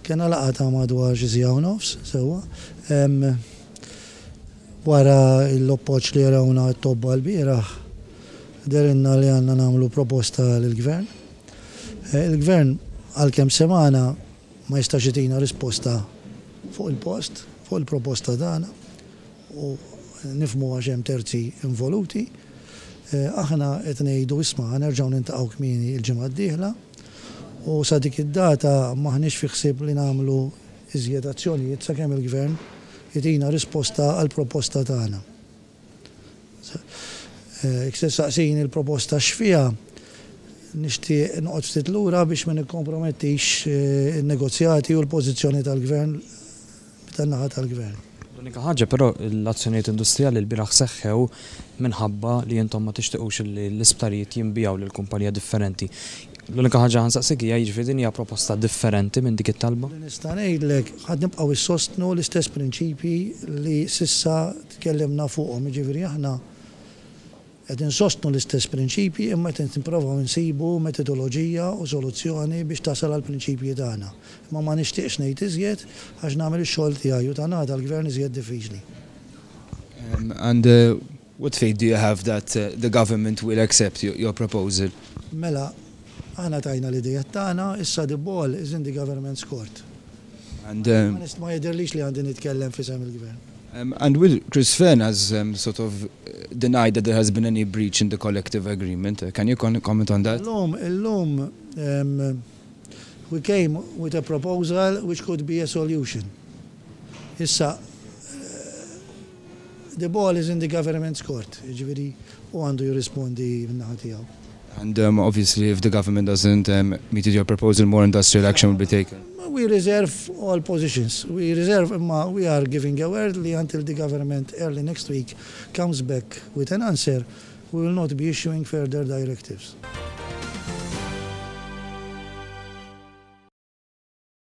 Kena laqgħa ta' madwar xi siegħa u nofs sewwa. Wara l-appoġġ li jarawna t-tobba l-bieraħ derinna li għandna nagħmlu proposta lill-Gvern. Il-Gvern għalkemm semana ma jistax itina risposta fuq il-post, fuq il-proposta tagħna u nifhmu għax hemm terzi involuti. Aħna qed ngħidu isma' nerġgħu nintaqgħu kmieni l-ġimgħa d-dieħla u sa dik id-data maħniex fi ħsieb li nagħmlu iżjed azzjonijiet sakemm il-Gvern jitina risposta għall proposta tagħna. Jekk tistaqsini il-proposta x'fiha nixtieq noqgħod ftit lura biex ma nikkompromettix in-negozjati u l-pożizzjoni tal-Gvern tan-naħa tal-Gvern. L-unika ħaġa però l-azzjonijiet industrijali l-bieraħ seħħew minħabba li intom ma tixtiequx li l-isptarijiet jinbijaw lil kumpanija differenti. L-unika ħaġa ħansaqsik hija jiġifieri din hija proposta differenti minn dik it-talba? Nista' ngħidlek ħadd nibqgħu issostnu l-istess prinċipji li s'issa tkellimna fuqhom, jiġifieri aħna qed insostnu l-istess prinċipji imma qed nipprovaw insibu metodoloġija u soluzzjoni biex tasal għall prinċipji tagħna. Imma ma nixtieqx ngħid iżjed għax nagħmel ix-xogħol tiegħi u tagħna tal-Gvern iżjed diffiċli. And what faith do you have that the government will accept your proposal? Mela, aħna tajna l-idea tagħna, issa the ball is in the government's court. And ma jidherlix li għandi nitkellem fisem il-Gvern. And will Chris Fehn has sort of denied that there has been any breach in the collective agreement. Can you comment on that? Illum, we came with a proposal which could be a solution. Issa, the ball is in the government's court. Ġifieri u għandu jirrispondi min-naħa tiegħu. And obviously if the government doesn't meet your proposal, more industrial action will be taken. We reserve all positions. We are giving a word until the government early next week comes back with an answer. We will not be issuing further directives.